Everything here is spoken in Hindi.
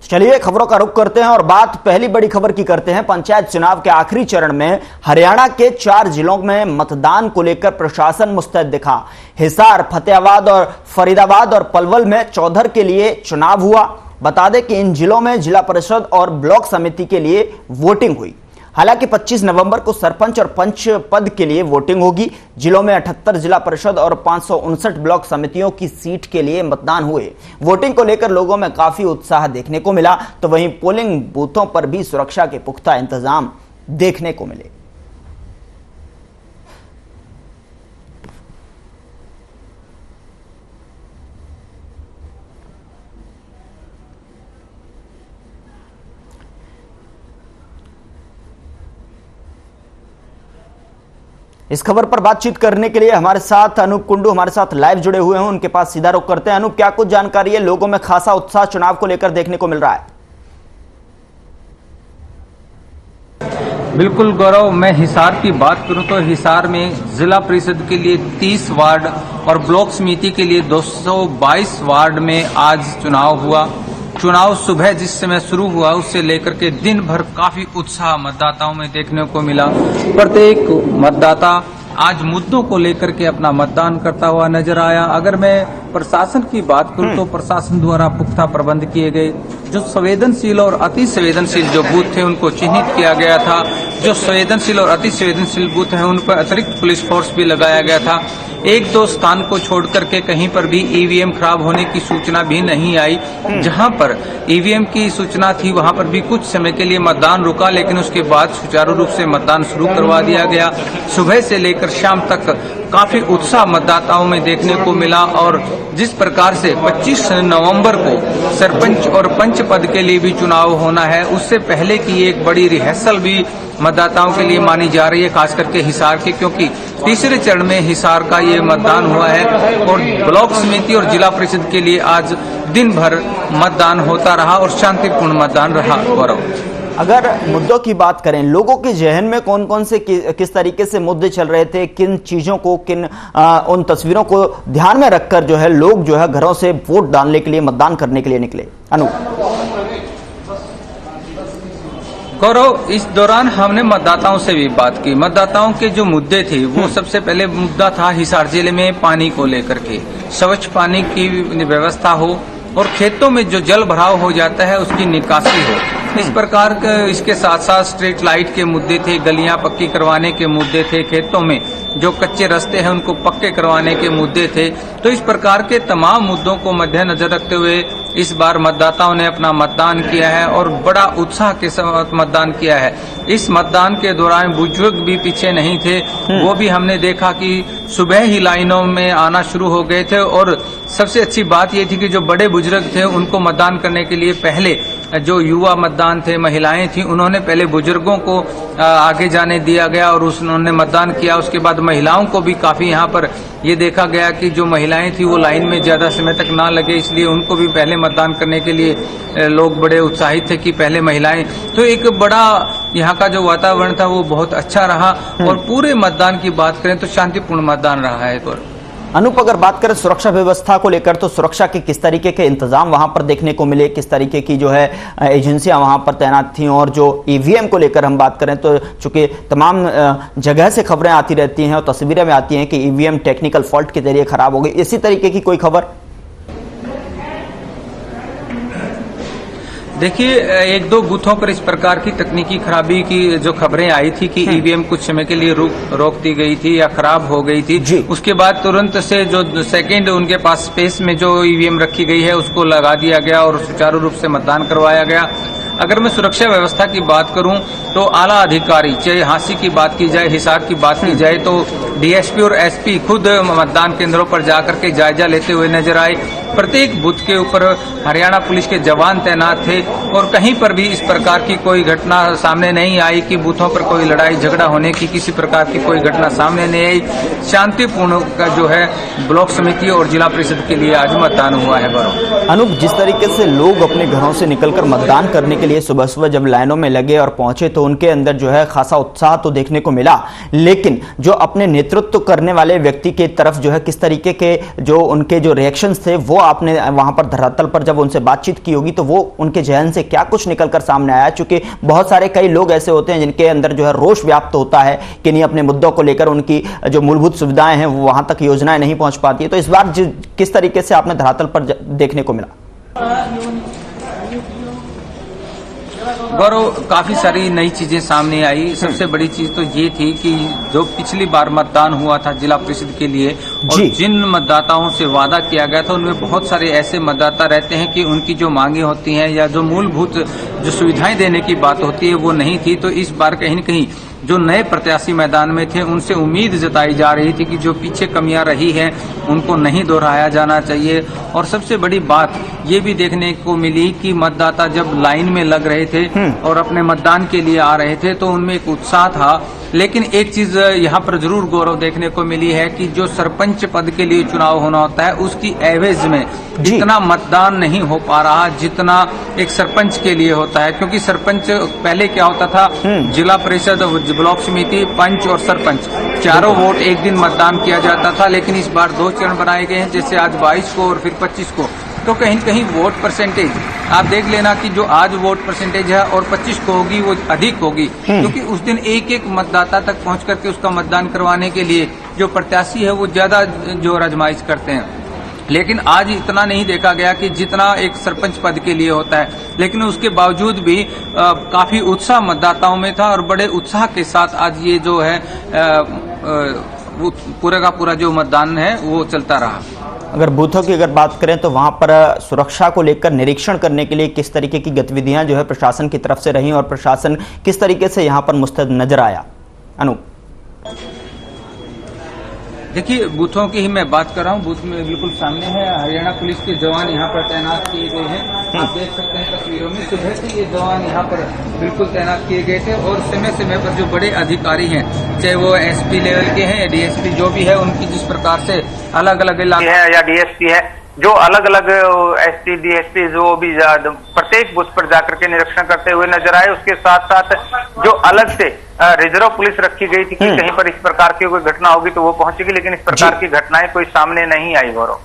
चलिए खबरों का रुख करते हैं और बात पहली बड़ी खबर की करते हैं। पंचायत चुनाव के आखिरी चरण में हरियाणा के 4 जिलों में मतदान को लेकर प्रशासन मुस्तैद दिखा। हिसार, फतेहाबाद और फरीदाबाद और पलवल में चौधर के लिए चुनाव हुआ। बता दें कि इन जिलों में जिला परिषद और ब्लॉक समिति के लिए वोटिंग हुई। हालांकि 25 नवंबर को सरपंच और पंच पद के लिए वोटिंग होगी। जिलों में 78 जिला परिषद और 559 ब्लॉक समितियों की सीट के लिए मतदान हुए। वोटिंग को लेकर लोगों में काफी उत्साह देखने को मिला, तो वहीं पोलिंग बूथों पर भी सुरक्षा के पुख्ता इंतजाम देखने को मिले। इस खबर पर बातचीत करने के लिए हमारे साथ अनूप कुंडू हमारे साथ लाइव जुड़े हुए हैं। उनके पास सीधा रुख करते हैं। अनूप, क्या कुछ जानकारी है? लोगों में खासा उत्साह चुनाव को लेकर देखने को मिल रहा है। बिल्कुल गौरव, मैं हिसार की बात करूं तो हिसार में जिला परिषद के लिए 30 वार्ड और ब्लॉक समिति के लिए 222 वार्ड में आज चुनाव हुआ। चुनाव सुबह जिस समय शुरू हुआ उससे लेकर के दिन भर काफी उत्साह मतदाताओं में देखने को मिला। प्रत्येक मतदाता आज मुद्दों को लेकर के अपना मतदान करता हुआ नजर आया। अगर मैं प्रशासन की बात करूं तो प्रशासन द्वारा पुख्ता प्रबंध किए गए। जो संवेदनशील और अति संवेदनशील जो बूथ थे उनको चिन्हित किया गया था। जो संवेदनशील और अति संवेदनशील बूथ है उन पर अतिरिक्त पुलिस फोर्स भी लगाया गया था। 1-2 स्थान को छोड़ करके कहीं पर भी ईवीएम खराब होने की सूचना भी नहीं आई। जहां पर ईवीएम की सूचना थी वहां पर भी कुछ समय के लिए मतदान रुका, लेकिन उसके बाद सुचारू रूप से मतदान शुरू करवा दिया गया। सुबह से लेकर शाम तक काफी उत्साह मतदाताओं में देखने को मिला और जिस प्रकार से 25 नवंबर को सरपंच और पंच पद के लिए भी चुनाव होना है, उससे पहले की एक बड़ी रिहर्सल भी मतदाताओं के लिए मानी जा रही है, खास करके हिसार के, क्योंकि तीसरे चरण में हिसार का ये मतदान हुआ है और ब्लॉक समिति और जिला परिषद के लिए आज दिन भर मतदान होता रहा और शांतिपूर्ण मतदान रहा। गौरव, अगर मुद्दों की बात करें, लोगों के जहन में कौन कौन से किस तरीके से मुद्दे चल रहे थे, किन चीजों को उन तस्वीरों को ध्यान में रखकर जो है लोग जो है घरों से वोट डालने के लिए, मतदान करने के लिए निकले? गौरव, इस दौरान हमने मतदाताओं से भी बात की। मतदाताओं के जो मुद्दे थे वो सबसे पहले मुद्दा था हिसार जिले में पानी को लेकर के, स्वच्छ पानी की व्यवस्था हो और खेतों में जो जल भराव हो जाता है उसकी निकासी हो। इस प्रकार के इसके साथ साथ स्ट्रीट लाइट के मुद्दे थे, गलियां पक्की करवाने के मुद्दे थे, खेतों में जो कच्चे रास्ते हैं उनको पक्के करवाने के मुद्दे थे। तो इस प्रकार के तमाम मुद्दों को मद्देनजर रखते हुए इस बार मतदाताओं ने अपना मतदान किया है और बड़ा उत्साह के साथ मतदान किया है। इस मतदान के दौरान बुजुर्ग भी पीछे नहीं थे, वो भी हमने देखा कि सुबह ही लाइनों में आना शुरू हो गए थे। और सबसे अच्छी बात ये थी कि जो बड़े बुजुर्ग थे उनको मतदान करने के लिए पहले जो युवा मतदान थे, महिलाएं थी, उन्होंने पहले बुजुर्गों को आगे जाने दिया गया और उन्होंने मतदान किया। उसके बाद महिलाओं को भी काफी यहाँ पर ये देखा गया कि जो महिलाएं थी वो लाइन में ज्यादा समय तक ना लगे, इसलिए उनको भी पहले मतदान करने के लिए लोग बड़े उत्साहित थे कि पहले महिलाएं। तो एक बड़ा यहाँ का जो वातावरण था वो बहुत अच्छा रहा और पूरे मतदान की बात करें तो शांतिपूर्ण मतदान रहा है। अनूप, अगर बात करें सुरक्षा व्यवस्था को लेकर तो सुरक्षा के किस तरीके के इंतजाम वहां पर देखने को मिले, किस तरीके की जो है एजेंसियां वहां पर तैनात थी? और जो ईवीएम को लेकर हम बात करें तो चूंकि तमाम जगह से खबरें आती रहती हैं और तस्वीरें में आती हैं कि ईवीएम टेक्निकल फॉल्ट के जरिए खराब हो गई, इसी तरीके की कोई खबर? देखिए, 1-2 बूथों पर इस प्रकार की तकनीकी खराबी की जो खबरें आई थी कि ईवीएम कुछ समय के लिए रोक दी गई थी या खराब हो गई थी, उसके बाद तुरंत से जो सेकंड उनके पास स्पेस में जो ईवीएम रखी गई है उसको लगा दिया गया और सुचारू रूप से मतदान करवाया गया। अगर मैं सुरक्षा व्यवस्था की बात करूं तो आला अधिकारी, चाहे हांसी की बात की जाए, हिसार की बात की जाए, तो डीएसपी और एसपी खुद मतदान केंद्रों पर जाकर के जायजा लेते हुए नजर आए। प्रत्येक बूथ के ऊपर हरियाणा पुलिस के जवान तैनात थे और कहीं पर भी इस प्रकार की कोई घटना सामने नहीं आई कि बूथों पर कोई लड़ाई झगड़ा होने की किसी प्रकार की कोई घटना सामने नहीं आई। शांतिपूर्ण का जो है ब्लॉक समिति और जिला परिषद के लिए आज मतदान हुआ है। अनूप, जिस तरीके से लोग अपने घरों से निकलकर मतदान करने के लिए सुबह सुबह जब लाइनों में लगे और पहुंचे तो उनके अंदर जो है खासा उत्साह तो देखने को मिला, लेकिन जो अपने नेतृत्व करने वाले व्यक्ति के तरफ जो है किस तरीके के जो उनके जो रिएक्शंस थे वो आपने वहां पर धरातल पर जब उनसे बातचीत की होगी तो वो उनके जहन से क्या कुछ निकलकर सामने आया? चूंकि बहुत सारे कई लोग ऐसे होते हैं जिनके अंदर जो है रोष व्याप्त होता है कि नहीं, अपने मुद्दों को लेकर उनकी जो मूलभूत सुविधाएं हैं वो वहां तक योजनाएं नहीं पहुंच पाती है। तो इस बार किस तरीके से आपने धरातल पर देखने को मिला? गौरव, काफी सारी नई चीजें सामने आई। सबसे बड़ी चीज तो ये थी कि जो पिछली बार मतदान हुआ था जिला परिषद के लिए और जिन मतदाताओं से वादा किया गया था उनमें बहुत सारे ऐसे मतदाता रहते हैं कि उनकी जो मांगे होती हैं या जो मूलभूत जो सुविधाएं देने की बात होती है वो नहीं थी। तो इस बार कहीं न कहीं जो नए प्रत्याशी मैदान में थे उनसे उम्मीद जताई जा रही थी कि जो पीछे कमियां रही हैं उनको नहीं दोहराया जाना चाहिए। और सबसे बड़ी बात ये भी देखने को मिली कि मतदाता जब लाइन में लग रहे थे और अपने मतदान के लिए आ रहे थे तो उनमें एक उत्साह था। लेकिन एक चीज यहाँ पर जरूर गौरव देखने को मिली है कि जो सरपंच पद के लिए चुनाव होना होता है उसकी एवरेज में इतना मतदान नहीं हो पा रहा जितना एक सरपंच के लिए होता है। क्योंकि सरपंच पहले क्या होता था, जिला परिषद, ब्लॉक समिति, पंच और सरपंच चारों वोट एक दिन मतदान किया जाता था। लेकिन इस बार 2 चरण बनाए गए हैं, जैसे आज 22 को और फिर 25 को। तो कहीं कहीं वोट परसेंटेज आप देख लेना कि जो आज वोट परसेंटेज है और 25 को होगी वो अधिक होगी, क्योंकि उस दिन एक एक मतदाता तक पहुंच करके उसका मतदान करवाने के लिए जो प्रत्याशी है वो ज्यादा जोर आजमाइश करते हैं। लेकिन आज इतना नहीं देखा गया कि जितना एक सरपंच पद के लिए होता है। लेकिन उसके बावजूद भी काफी उत्साह मतदाताओं में था और बड़े उत्साह के साथ आज ये जो है वो पूरा का पूरा जो मतदान है वो चलता रहा। अगर बूथों की अगर बात करें तो वहां पर सुरक्षा को लेकर निरीक्षण करने के लिए किस तरीके की गतिविधियां जो है प्रशासन की तरफ से रही और प्रशासन किस तरीके से यहां पर मुस्तैद नजर आया? अनूप, देखिए, बूथों की ही मैं बात कर रहा हूँ। बूथ में बिल्कुल सामने है, हरियाणा पुलिस के जवान यहाँ पर तैनात किए गए हैं। आप देख सकते हैं तस्वीरों में, सुबह से ये जवान यहाँ पर बिल्कुल तैनात किए गए थे और समय समय पर जो बड़े अधिकारी हैं, चाहे वो एसपी लेवल के हैं या डीएसपी जो भी है, उनकी जिस प्रकार से अलग अलग इलाके है या डीएसपी है, जो अलग अलग एसपी डीएसपी जो भी प्रत्येक बूथ पर जाकर के निरीक्षण करते हुए नजर आए। उसके साथ साथ जो अलग से रिजर्व पुलिस रखी गई थी कि कहीं पर इस प्रकार की कोई घटना होगी तो वो पहुंचेगी, लेकिन इस प्रकार की घटनाएं कोई सामने नहीं आई। गौरव,